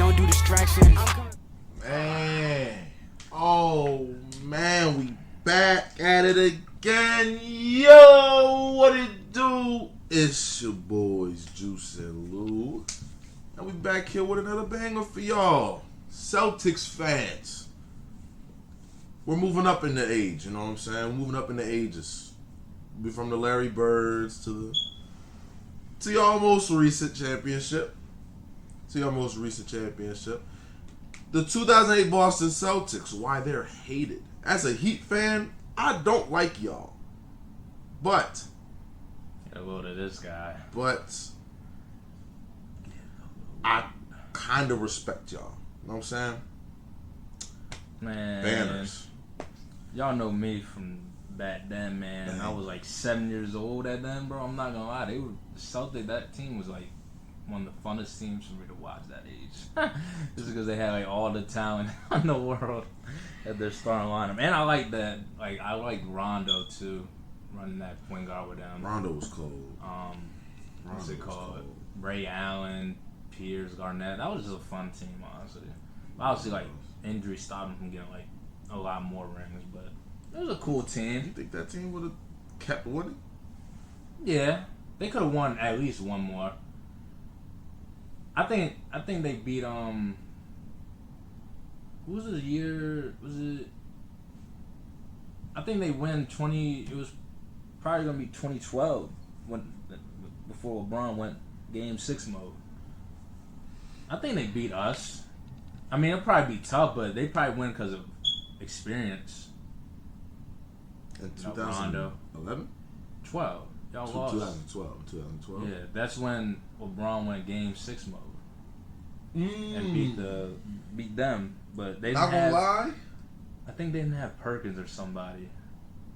don't do distraction. Man. Oh, man, we back at it again. Yo, what it do? It's your boys, Juice and Lou. And we back here with another banger for y'all. Celtics fans. We're moving up in the age, you know what I'm saying? We're moving up in the ages. We're from the Larry Birds to your almost recent championship. The 2008 Boston Celtics, why they're hated. As a Heat fan, I don't like y'all. But get a load of this guy. But I kind of respect y'all. You know what I'm saying? Man. Banners. Y'all know me from back then, man. I was like 7 years old at then, bro. I'm not gonna lie. That team was like one of the funnest teams for me to watch that age. Just because they had like all the talent in the world at their starting lineup. And I like that. Like I liked Rondo too, running that point guard with them. Rondo was cold. What's it called? Cold. Ray Allen, Pierce, Garnett. That was just a fun team, honestly. Obviously, like injury stopped them from getting like a lot more rings, but it was a cool team. You think that team would have kept winning? Yeah, they could have won at least one more. I think they beat who was the year? Was it? I think they win 20. It was probably gonna be 2012 before LeBron went Game 6 mode. I think they beat us. I mean, it'll probably be tough, but they probably win because of experience. In 2011? 12. Y'all lost. 2012. Yeah, that's when LeBron went Game 6 mode. And beat them. But they not gonna lie. I think they didn't have Perkins or somebody.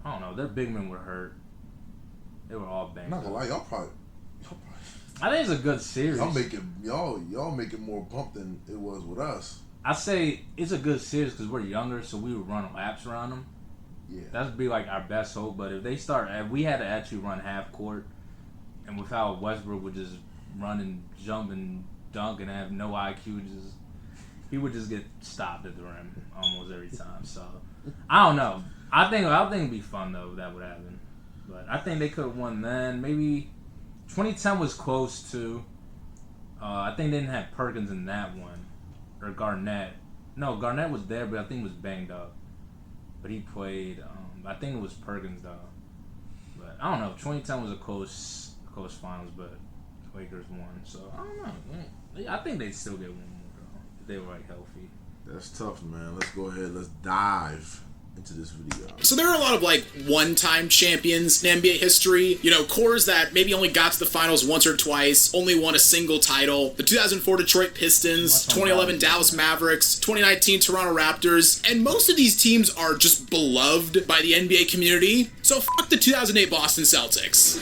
I don't know. Their big men were hurt. They were all banged. Not gonna lie, y'all probably. I think it's a good series. Y'all making more bump than it was with us. I say it's a good series because we're younger, so we would run laps around them. Yeah, that'd be like our best hope. But if we had to actually run half court, and with how Westbrook would just run and jump and dunk and have no IQ, he would just get stopped at the rim almost every time. So I don't know. I think it'd be fun though if that would happen. But I think they could have won then. Maybe 2010 was close too. I think they didn't have Perkins in that one or Garnett. No, Garnett was there, but I think he was banged up. But he played. I think it was Perkins though. But I don't know. 2010 was a close finals, but Lakers won. So I don't know. I think they'd still get one more though if they were like healthy. That's tough, man. Let's go ahead. Let's dive into this video. So there are a lot of like one-time champions in NBA history. You know, cores that maybe only got to the finals once or twice, only won a single title. The 2004 Detroit Pistons, 2011 Dallas Mavericks, 2019 Toronto Raptors, and most of these teams are just beloved by the NBA community. So fuck the 2008 Boston Celtics.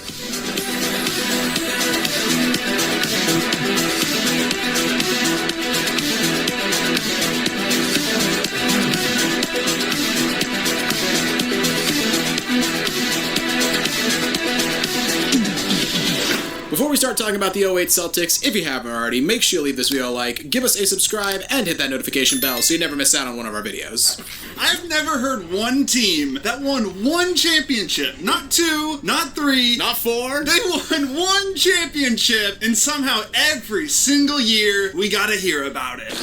Before we start talking about the 08 Celtics, if you haven't already, make sure you leave this video a like, give us a subscribe, and hit that notification bell so you never miss out on one of our videos. I've never heard one team that won one championship. Not two, not three, not four. They won one championship, and somehow every single year we gotta hear about it.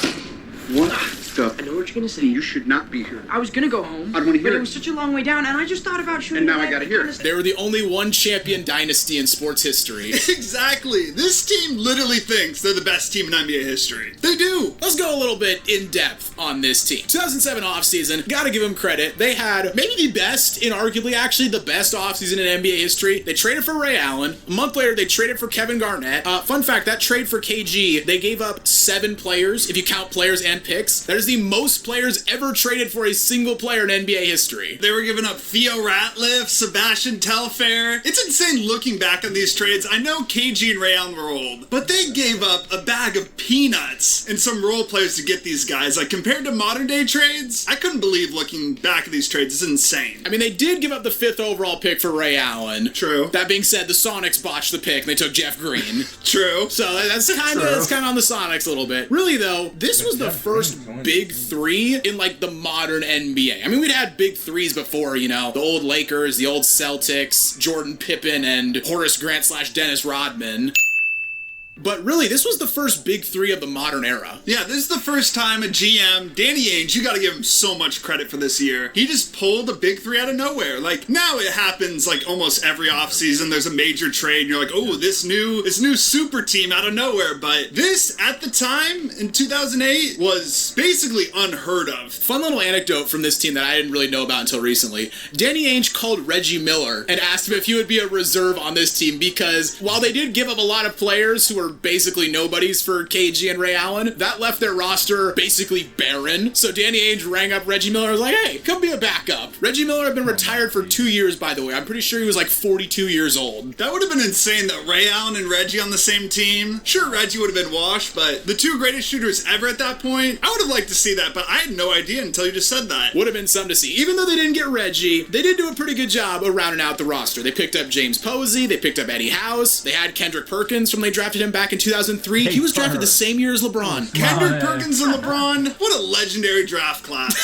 What stuff? I know what you're gonna say. You should not be here. I was gonna go home. I don't want to hear but it. It was such a long way down, and I just thought about shooting. And now I gotta hear it. They were the only one champion dynasty in sports history. Exactly. This team literally thinks they're the best team in NBA history. They do. Let's go a little bit in depth on this team. 2007 offseason, gotta give them credit. They had maybe the best, inarguably actually the best offseason in NBA history. They traded for Ray Allen. A month later, they traded for Kevin Garnett. Fun fact, that trade for KG, they gave up 7 players, if you count players and picks. That is the most players ever traded for a single player in NBA history. They were giving up Theo Ratliff, Sebastian Telfair. It's insane looking back on these trades. I know KG and Ray Allen were old, but they gave up a bag of peanuts and some role players to get these guys. Like, compared compared to modern day trades, I couldn't believe looking back at these trades. It's insane. I mean, they did give up the 5th overall pick for Ray Allen. True. That being said, the Sonics botched the pick and they took Jeff Green. True. So that's kind of on the Sonics a little bit. Really though, this was the first big 3 in like the modern NBA. I mean, we'd had big 3s before, you know, the old Lakers, the old Celtics, Jordan Pippen, and Horace Grant / Dennis Rodman. But really, this was the first big 3 of the modern era. Yeah, this is the first time a GM, Danny Ainge, you gotta give him so much credit for this year. He just pulled a big 3 out of nowhere. Like, now it happens like almost every offseason. There's a major trade and you're like, oh, this new super team out of nowhere. But this, at the time, in 2008, was basically unheard of. Fun little anecdote from this team that I didn't really know about until recently. Danny Ainge called Reggie Miller and asked him if he would be a reserve on this team because while they did give up a lot of players who were basically nobodies for KG and Ray Allen, that left their roster basically barren. So Danny Ainge rang up Reggie Miller and was like, hey, come be a backup. Reggie Miller had been retired for 2 years, by the way. I'm pretty sure he was like 42 years old. That would have been insane that Ray Allen and Reggie on the same team. Sure, Reggie would have been washed, but the 2 greatest shooters ever at that point, I would have liked to see that, but I had no idea until you just said that. Would have been something to see. Even though they didn't get Reggie, they did do a pretty good job of rounding out the roster. They picked up James Posey, they picked up Eddie House, they had Kendrick Perkins from they drafted him back in 2003. He was drafted the same year as LeBron. Kendrick Perkins and LeBron, what a legendary draft class.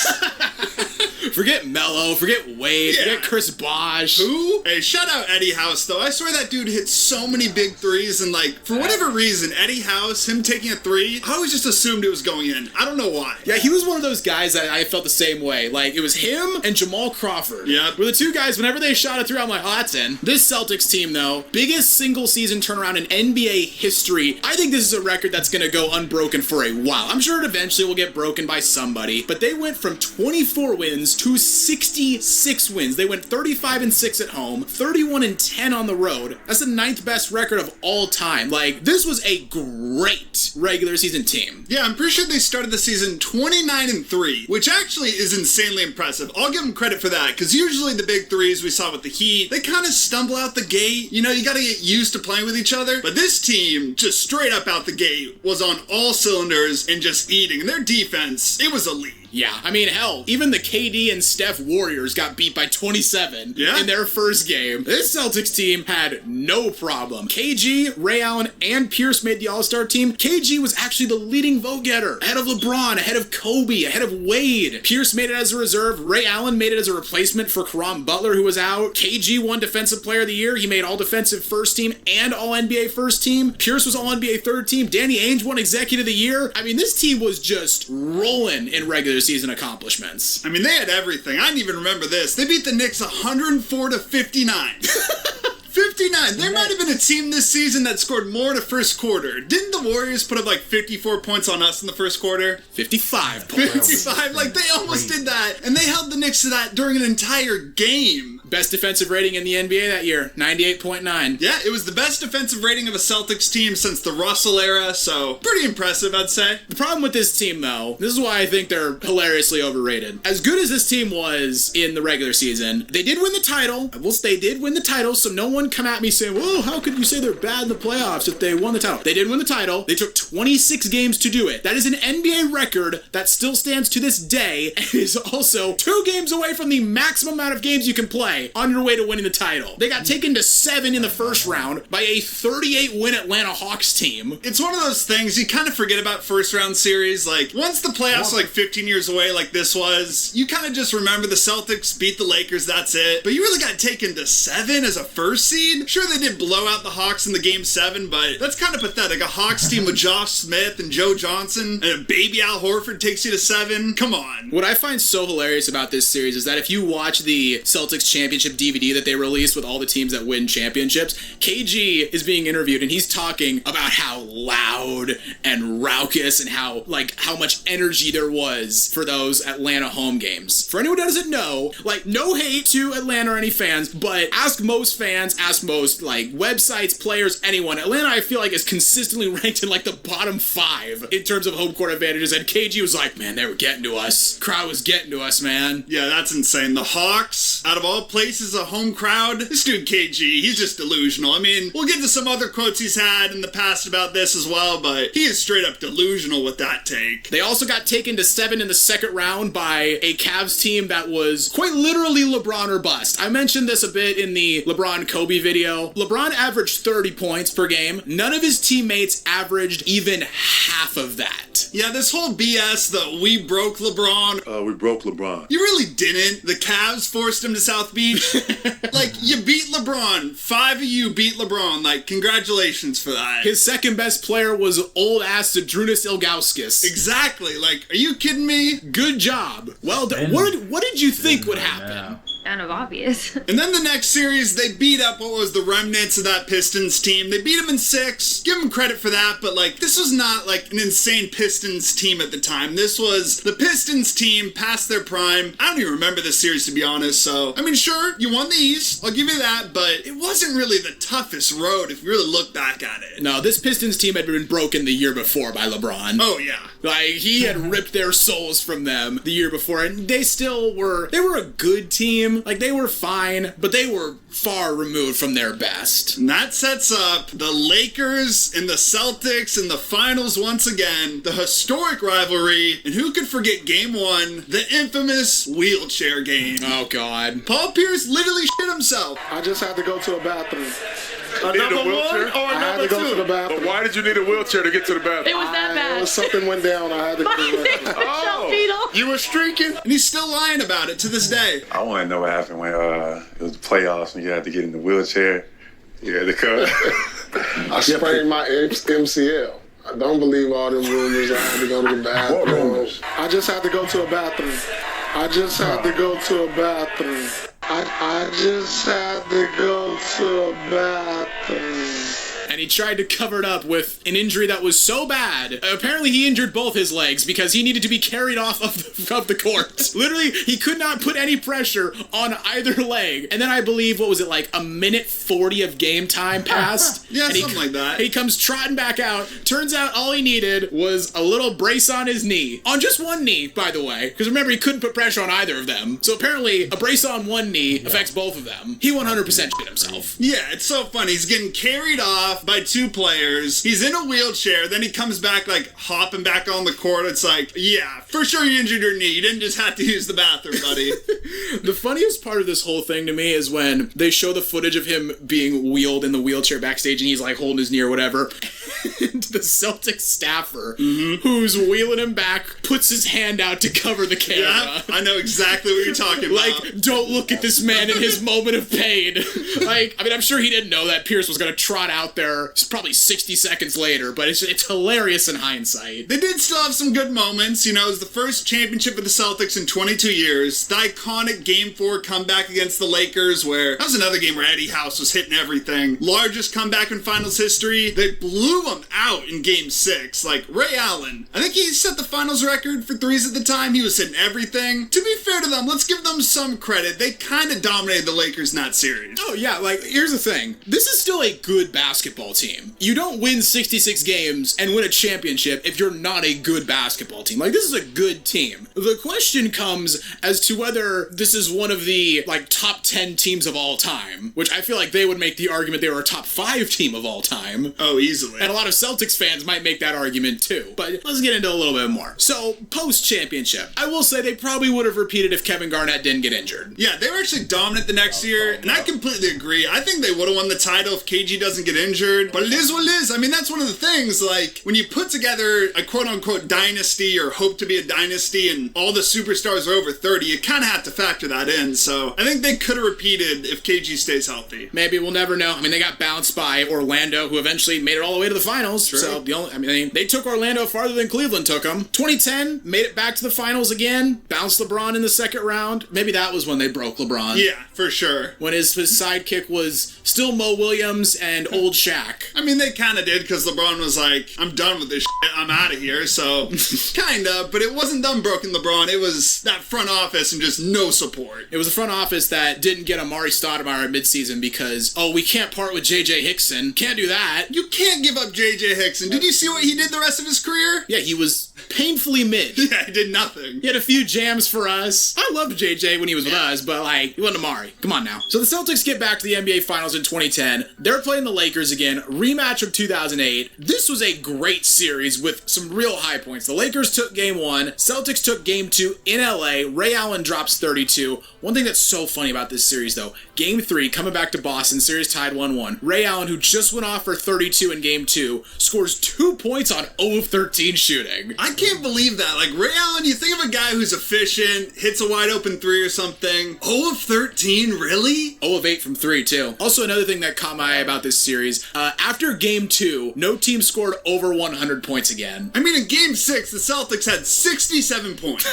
Forget Melo, forget Wade, forget Chris Bosh. Who? Hey, shout out Eddie House, though. I swear that dude hit so many big threes, and like, for whatever reason, Eddie House, him taking a 3, I always just assumed it was going in. I don't know why. Yeah, he was one of those guys that I felt the same way. Like, it was him and Jamal Crawford. Yep. Were the 2 guys, whenever they shot a 3, I'm like, oh, that's in. This Celtics team, though, biggest single season turnaround in NBA history. I think this is a record that's going to go unbroken for a while. I'm sure it eventually will get broken by somebody, but they went from 24 wins to 66 wins. They went 35-6 at home, 31-10 on the road. That's the 9th best record of all time. Like, this was a great regular season team. Yeah, I'm pretty sure they started the season 29-3, which actually is insanely impressive. I'll give them credit for that, because usually the big 3s we saw with the Heat, they kind of stumble out the gate. You know, you got to get used to playing with each other. But this team, just straight up out the gate, was on all cylinders and just eating. And their defense, it was elite. Yeah, I mean, hell, even the KD and Steph Warriors got beat by 27 in their first game. This Celtics team had no problem. KG, Ray Allen, and Pierce made the All-Star team. KG was actually the leading vote getter, ahead of LeBron, ahead of Kobe, ahead of Wade. Pierce made it as a reserve. Ray Allen made it as a replacement for Caron Butler, who was out. KG won Defensive Player of the Year. He made All-Defensive First Team and All-NBA First Team. Pierce was All-NBA Third Team. Danny Ainge won Executive of the Year. I mean, this team was just rolling in regular season accomplishments. I mean, they had everything. I didn't even remember this. They beat the Knicks 104-59. 59. There might have been a team this season that scored more in the first quarter. Didn't the Warriors put up like 54 points on us in the first quarter? 55 points. 55. Like, they almost did that. And they held the Knicks to that during an entire game. Best defensive rating in the NBA that year, 98.9. Yeah, it was the best defensive rating of a Celtics team since the Russell era, so pretty impressive, I'd say. The problem with this team, though, this is why I think they're hilariously overrated. As good as this team was in the regular season, they did win the title. They did win the title, so no one come at me saying, whoa, how could you say they're bad in the playoffs if they won the title? They did win the title. They took 26 games to do it. That is an NBA record that still stands to this day and is also 2 games away from the maximum amount of games you can play on your way to winning the title. They got taken to 7 in the first round by a 38-win Atlanta Hawks team. It's one of those things you kind of forget about first round series. Like, once the playoffs are like 15 years away like this was, you kind of just remember the Celtics beat the Lakers, that's it. But you really got taken to 7 as a first seed? Sure, they did blow out the Hawks in the game 7, but that's kind of pathetic. A Hawks team with Josh Smith and Joe Johnson and a baby Al Horford takes you to 7? Come on. What I find so hilarious about this series is that if you watch the Celtics championship DVD that they released with all the teams that win championships, KG is being interviewed and he's talking about how loud and raucous and how much energy there was for those Atlanta home games. For anyone who doesn't know, like, no hate to Atlanta or any fans, but ask most fans, ask most like websites, players, anyone. Atlanta, I feel like, is consistently ranked in like the bottom 5 in terms of home court advantages, and KG was like, man, they were getting to us. Crowd was getting to us, man. Yeah, that's insane. The Hawks, out of all places, a home crowd. This dude KG, he's just delusional. I mean, we'll get to some other quotes he's had in the past about this as well, but he is straight up delusional with that take. They also got taken to 7 in the second round by a Cavs team that was quite literally LeBron or bust. I mentioned this a bit in the LeBron-Kobe video. LeBron averaged 30 points per game. None of his teammates averaged even half of that. Yeah, this whole BS that we broke LeBron. We broke LeBron. You really didn't. The Cavs forced him to South Beach. Like, you beat LeBron. 5 of you beat LeBron. Like, congratulations for that. His second best player was old-ass Drudis Ilgauskas. Exactly. Like, are you kidding me? Good job. Well done. What did you think would happen? Kind of obvious. And then the next series, they beat up what was the remnants of that Pistons team. They beat them in 6. Give them credit for that, but like, this was not like an insane Pistons team at the time. This was the Pistons team past their prime. I don't even remember this series, to be honest, so, I mean, sure, you won the East. I'll give you that, but it wasn't really the toughest road if you really look back at it. No, this Pistons team had been broken the year before by LeBron. Oh, yeah. Like, he had ripped their souls from them the year before, and they were a good team. Like, they were fine, but they were far removed from their best. And that sets up the Lakers and the Celtics in the finals once again, the historic rivalry, and who could forget game 1, the infamous wheelchair game. Oh, God. Paul Pierce literally shit himself. I just had to go to the bathroom. Number one or I had to go to the bathroom. But why did you need a wheelchair to get to the bathroom? It was that bad. Something went down. I had to go to the bathroom. Michelle Beadle. You were streaking? And he's still lying about it to this day. I want to know what happened when it was the playoffs and you had to get in the wheelchair. You had to come. I sprained my MCL. I don't believe all them rumors. I had to go to the What bathroom. rumors? I just had to go to a bathroom. I just had to go to a bathroom. I just had to go to a bathroom. And he tried to cover it up with an injury that was so bad. Apparently he injured both his legs because he needed to be carried off of the court. Literally, he could not put any pressure on either leg. And then I believe, what was it, like a minute 40 of game time passed? Yeah, and something like that. He comes trotting back out. Turns out all he needed was a little brace on his knee. On just one knee, by the way. Because remember, he couldn't put pressure on either of them. So apparently, a brace on one knee affects both of them. He 100% shit himself. Yeah, it's so funny. He's getting carried off by 2 players. He's in a wheelchair. Then he comes back, like, hopping back on the court. It's like, yeah, for sure you injured your knee. You didn't just have to use the bathroom, buddy. The funniest part of this whole thing to me is when they show the footage of him being wheeled in the wheelchair backstage and he's, like, holding his knee or whatever. And the Celtics staffer who's wheeling him back puts his hand out to cover the camera. Yeah, I know exactly what you're talking about. Like, don't look at this man in his moment of pain. Like, I mean, I'm sure he didn't know that Pierce was going to trot out there probably 60 seconds later, but it's hilarious in hindsight. They did still have some good moments. You know, it was the first championship for the Celtics in 22 years. The iconic Game 4 comeback against the Lakers, where that was another game where Eddie House was hitting everything. Largest comeback in finals history. They blew them out in Game 6. Like, Ray Allen, I think he set the finals record for threes at the time. He was hitting everything. To be fair to them, let's give them some credit. They kind of dominated the Lakers in that series. Oh, yeah, like, here's the thing. This is still a good basketball team. You don't win 66 games and win a championship if you're not a good basketball team. Like, this is a good team. The question comes as to whether this is one of the, like, top 10 teams of all time, which I feel like they would make the argument they were a top 5 team of all time. Oh, easily. And a lot of Celtics fans might make that argument too. But let's get into a little bit more. So, post-championship, I will say they probably would have repeated if Kevin Garnett didn't get injured. Yeah, they were actually dominant the next year, and I completely agree. I think they would have won the title if KG doesn't get injured, but it is what it is. I mean, that's one of the things, like, when you put together a quote-unquote dynasty or hope to be a dynasty and all the superstars are over 30, you kind of have to factor that in, so I think they could have repeated if KG stays healthy. Maybe, we'll never know. I mean, they got bounced by Orlando, who eventually made it all the way to the finals. True. So, they took Orlando farther than Cleveland took them. 2010, made it back to the finals again, bounced LeBron in the second round. Maybe that was when they broke LeBron. Yeah, for sure. When his sidekick was still Mo Williams and old Shaq. I mean, they kind of did, because LeBron was like, I'm done with this shit, I'm out of here, so kind of, but it wasn't done broken LeBron, it was that front office and just no support. It was a front office that didn't get Amari Stoudemire at midseason because, we can't part with J.J. Hickson. Can't do that. You can't give up J.J. Hickson. Did you see what he did the rest of his career? Yeah, he was painfully mid. Yeah, he did nothing. He had a few jams for us. I loved JJ when he was with us, but like, he wasn't Amari. Come on now. So the Celtics get back to the NBA Finals in 2010. They're playing the Lakers again. Rematch of 2008. This was a great series with some real high points. The Lakers took game 1. Celtics took game 2 in LA. Ray Allen drops 32. One thing that's so funny about this series, though, game 3, coming back to Boston, series tied 1-1. Ray Allen, who just went off for 32 in game 2, scores 2 points on 0 of 13 shooting. I can't believe that. Like, Ray Allen, you think of a guy who's efficient, hits a wide open 3 or something. 0 of 13, really? 0 of 8 from 3, too. Also, another thing that caught my eye about this series, after game 2, no team scored over 100 points again. I mean, in game 6, the Celtics had 67 points.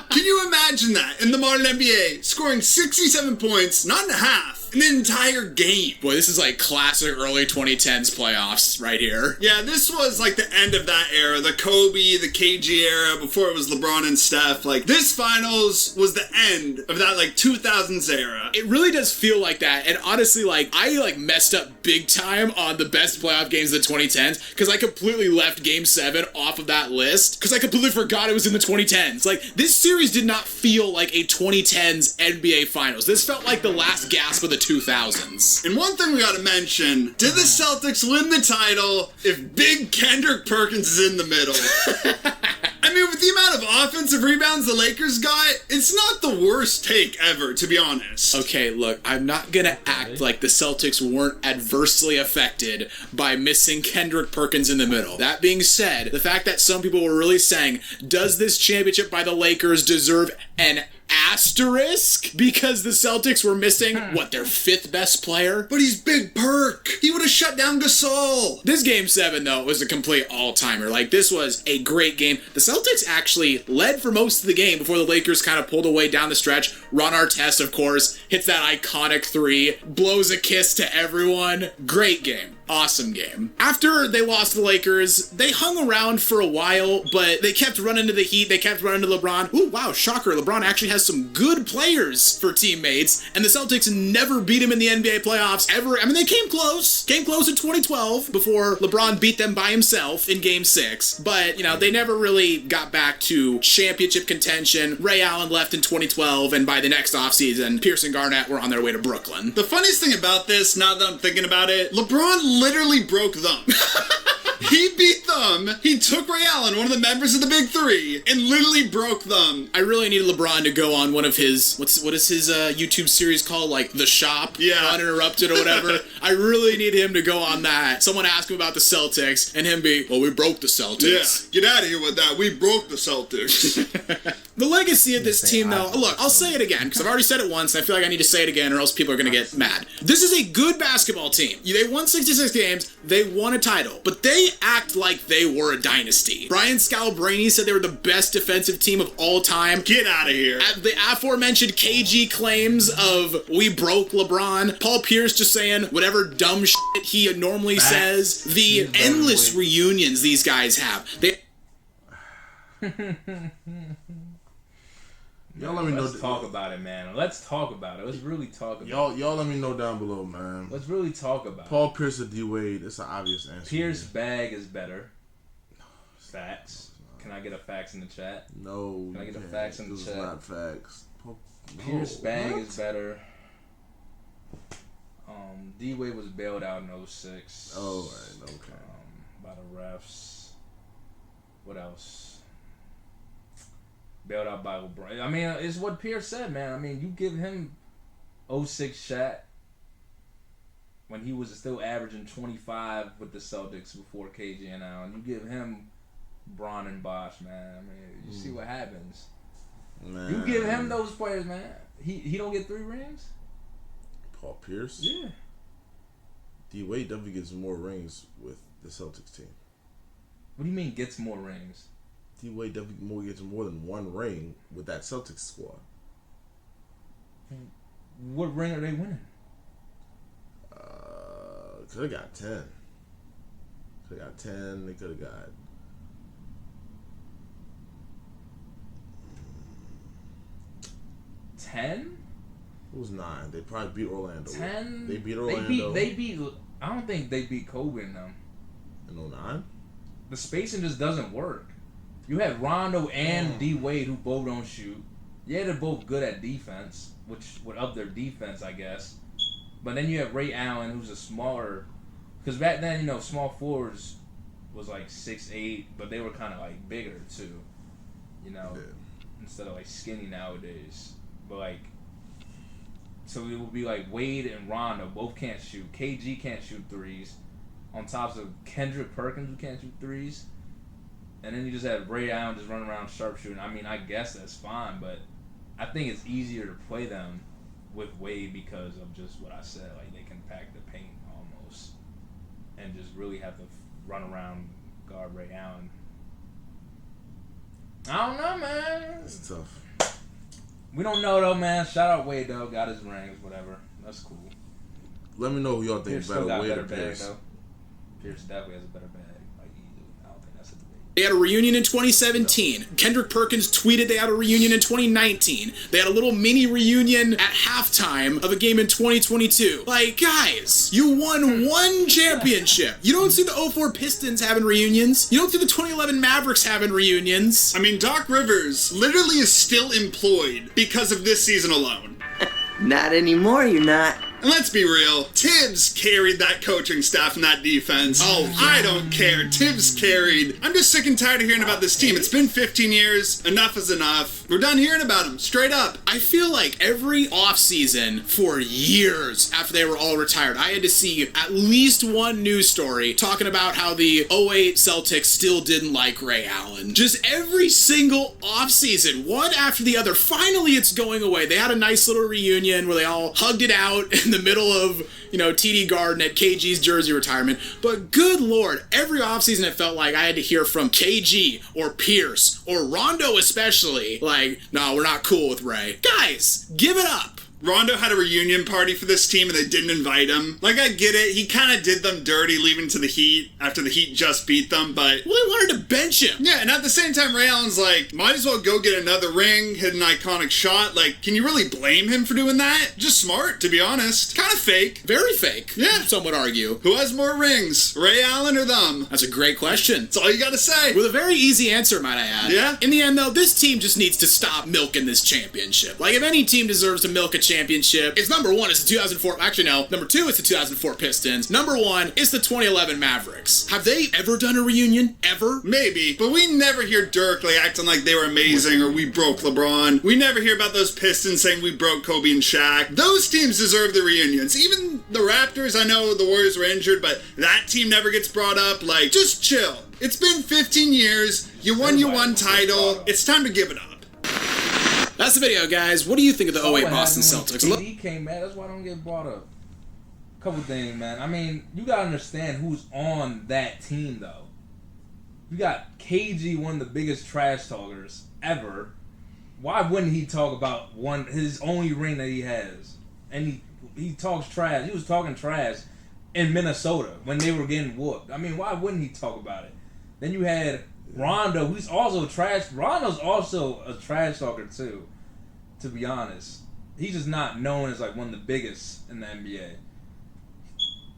Can you imagine that in the modern NBA? Scoring 67 points, not in a half, in an entire game. Boy, this is like classic early 2010s playoffs right here. Yeah, this was like the end of that era, the Kobe, the KG era, before it was LeBron and Steph. Like, this finals was the end of that, like, 2000s era. It really does feel like that, and honestly, like, I, like, messed up big time on the best playoff games of the 2010s, because I completely left Game 7 off of that list, because I completely forgot it was in the 2010s. Like, this series did not feel like a 2010s NBA Finals. This felt like the last gasp of the 2000s. And one thing we gotta mention, did the Celtics win the title if Big Kendrick Perkins is in the middle? I mean, with the amount of offensive rebounds the Lakers got, it's not the worst take ever, to be honest. Okay, look, I'm not gonna act like the Celtics weren't adversely affected by missing Kendrick Perkins in the middle. That being said, the fact that some people were really saying, does this championship by the Lakers deserve an asterisk because the Celtics were missing, their 5th best player? But he's Big Perk. He would have shut down Gasol. This Game 7, though, was a complete all-timer. Like, this was a great game. The Celtics actually led for most of the game before the Lakers kind of pulled away down the stretch. Ron Artest, of course, hits that iconic 3, blows a kiss to everyone. Great game. Awesome game. After they lost to the Lakers, they hung around for a while, but they kept running to the Heat. They kept running to LeBron. Ooh, wow, shocker. LeBron actually has some good players for teammates, and the Celtics never beat him in the NBA playoffs ever. I mean, they came close. Came close in 2012 before LeBron beat them by himself in Game 6. But, you know, they never really got back to championship contention. Ray Allen left in 2012, and by the next offseason, Pierce and Garnett were on their way to Brooklyn. The funniest thing about this, now that I'm thinking about it, LeBron literally broke them. He beat them. He took Ray Allen, one of the members of the Big Three, and literally broke them. I really need LeBron to go on one of his, what is his YouTube series called? Like The Shop? Yeah. Uninterrupted or whatever. I really need him to go on that. Someone ask him about the Celtics, and him be, well, we broke the Celtics. Yeah, get out of here with that. We broke the Celtics. The legacy of this team, though, look, I'll say it again, because I've already said it once, and I feel like I need to say it again, or else people are going to get mad. This is a good basketball team. They won 66 games, they won a title, but they act like they were a dynasty. Brian Scalabrine said they were the best defensive team of all time. Get out of here. At the aforementioned KG claims of, we broke LeBron. Paul Pierce just saying whatever dumb shit he normally says. The endless reunions these guys have. Y'all let me know. Let's talk about it, man. Let's talk about it. Let's really talk about it. Y'all let me know down below, man. Let's really talk about Paul Pierce or D Wade. It's an obvious answer. Pierce bag is better. Facts. Can I get a fax in the chat? No. Can I get a fax in the This chat? is not facts. Pierce bag is better. D Wade was bailed out in 06. Oh, right. Okay. By the refs. What else? Bailed out by LeBron. I mean, it's what Pierce said, man. I mean, you give him 06 Shaq when he was still averaging 25 with the Celtics before KG and Allen. You give him Bron and Bosh, man. I mean, you see what happens. Man. You give him those players, man. He don't get 3 rings? Paul Pierce? Yeah. D Wade definitely gets more rings with the Celtics team. What do you mean gets more rings? D Wade definitely gets more than 1 ring with that Celtics squad. What ring are they winning? Could have got 10. Could have got 10. They could have got. $10? It was 9. They probably beat Orlando. 10? They beat Orlando. They beat. I don't think they beat Kobe in them. In 09? The spacing just doesn't work. You had Rondo and D Wade who both don't shoot. Yeah, they're both good at defense, which would up their defense, I guess. But then you have Ray Allen, who's a smaller, because back then, you know, small forwards was like 6'8", but they were kind of like bigger too, you know, instead of like skinny nowadays. But like, so it would be like Wade and Rondo both can't shoot. KG can't shoot threes, on top of Kendrick Perkins who can't shoot threes. And then you just have Ray Allen just running around sharpshooting. I mean, I guess that's fine, but I think it's easier to play them with Wade because of just what I said. Like, they can pack the paint almost and just really have to run around guard Ray Allen. I don't know, man. It's tough. We don't know, though, man. Shout out Wade, though. Got his rings, whatever. That's cool. Let me know who y'all think Pierce better, still got Wade better or bag, Pierce. though. Pierce definitely has a better bag. Like, easily. I don't think that's a debate. They had a reunion in 2017. Kendrick Perkins tweeted they had a reunion in 2019. They had a little mini reunion at halftime of a game in 2022. Like, guys, you won one championship. You don't see the 04 Pistons having reunions. You don't see the 2011 Mavericks having reunions. I mean, Doc Rivers literally is still employed because of this season alone. Not anymore, you're not. And let's be real, Tibbs carried that coaching staff and that defense. Oh, yeah. I don't care. Tibbs carried. I'm just sick and tired of hearing about this team. It's been 15 years. Enough is enough. We're done hearing about them. Straight up. I feel like every offseason for years after they were all retired, I had to see at least one news story talking about how the '08 Celtics still didn't like Ray Allen. Just every single offseason, one after the other. Finally, it's going away. They had a nice little reunion where they all hugged it out in the middle of, you know, TD Garden at KG's jersey retirement. But good Lord, every offseason it felt like I had to hear from KG or Pierce or Rondo especially, like, no, we're not cool with Ray. Guys, give it up. Rondo had a reunion party for this team and they didn't invite him. Like, I get it. He kind of did them dirty leaving to the Heat after the Heat just beat them, but... Well, they wanted to bench him. Yeah, and at the same time, Ray Allen's like, might as well go get another ring, hit an iconic shot. Like, can you really blame him for doing that? Just smart, to be honest. Kind of fake. Very fake. Yeah. Some would argue. Who has more rings, Ray Allen or them? That's a great question. That's all you gotta say. With a very easy answer, might I add. Yeah. In the end, though, this team just needs to stop milking this championship. Like, if any team deserves to milk a championship, it's number one, it's the 2004... Actually, no. Number two, it's the 2004 Pistons. Number one, it's the 2011 Mavericks. Have they ever done a reunion? Ever? Maybe. But we never hear Dirk, like, acting like they were amazing or we broke LeBron. We never hear about those Pistons saying we broke Kobe and Shaq. Those teams deserve the reunions. Even the Raptors, I know the Warriors were injured, but that team never gets brought up. Like, just chill. It's been 15 years. You won your one title. It's time to give it up. That's the video, guys. What do you think of the 08 Boston Celtics? KD came back. That's why I don't get brought up. Couple things, man. I mean, you gotta understand who's on that team, though. You got KG, one of the biggest trash talkers ever. Why wouldn't he talk about his only ring that he has? And he talks trash. He was talking trash in Minnesota when they were getting whooped. I mean, why wouldn't he talk about it? Then you had Rondo, who's also trash. Rondo's also a trash talker too, to be honest. He's just not known as like one of the biggest in the NBA.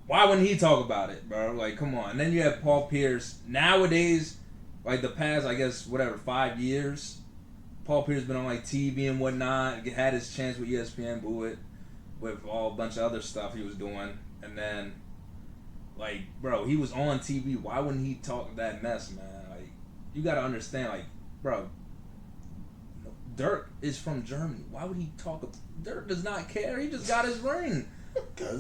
Why wouldn't he talk about it, bro? Like, come on. And then you have Paul Pierce. Nowadays, like the past, I guess, 5 years, Paul Pierce been on like TV and whatnot. Had his chance with ESPN, blew it with all a bunch of other stuff he was doing. And then, like, bro, he was on TV. Why wouldn't he talk that mess, man? Like, you gotta understand, like, bro, Dirk is from Germany. Why would he talk? Dirk does not care. He just got his ring.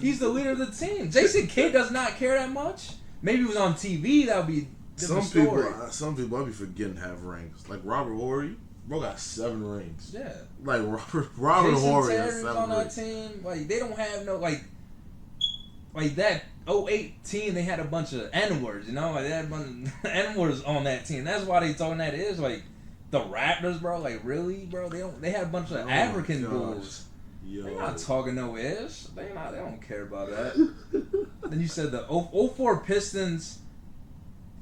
He's the leader of the team. Jason Kidd does not care that much. Maybe he was on TV. That would be a different story. Some people, I be forgetting to have rings. Like Robert Horry, bro got 7 rings. Yeah. Like Robert Jason Horry Terry's has 7 on rings. that team. Like, they don't have no, like that 08 team, they had a bunch of N-words, you know? Like, they had a bunch of N-words on that team. That's why they talking that is, like, the Raptors, bro. Like, really, bro? They had a bunch of African bulls. They're not talking no ish. They don't care about that. Then you said the 04 Pistons,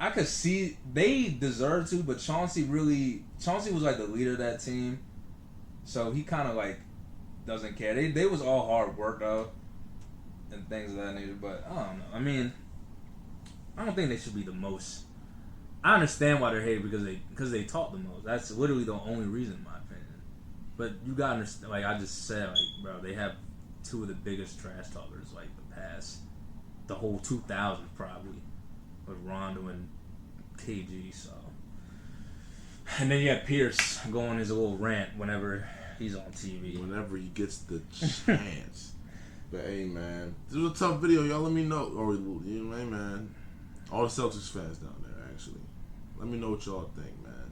I could see they deserve to, but Chauncey was like the leader of that team. So he kind of like doesn't care. They was all hard work though and things of that nature, but I don't know. I mean, I don't think they should be the most I understand why they're hated because they talk the most. That's literally the only reason, in my opinion. But you gotta understand, like I just said, like bro, they have two of the biggest trash talkers like the whole 2000s probably, with Rondo and KG. So, and then you have Pierce going his little rant whenever he's on TV. Whenever he gets the chance. But hey man, this was a tough video. Y'all let me know, or you know, hey man, all the Celtics fans down there actually, let me know what y'all think, man.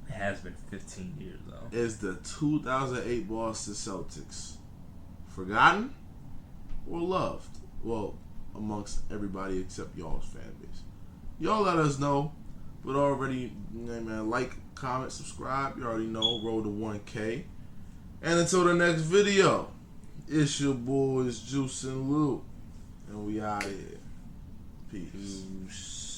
It has been 15 years though. Is the 2008 Boston Celtics forgotten or loved? Well, amongst everybody except y'all's fan base. Y'all let us know. But already, hey man, like, comment, subscribe. You already know. Roll to 1K. And until the next video, it's your boys Juice and Lou, and we out of here. Peace.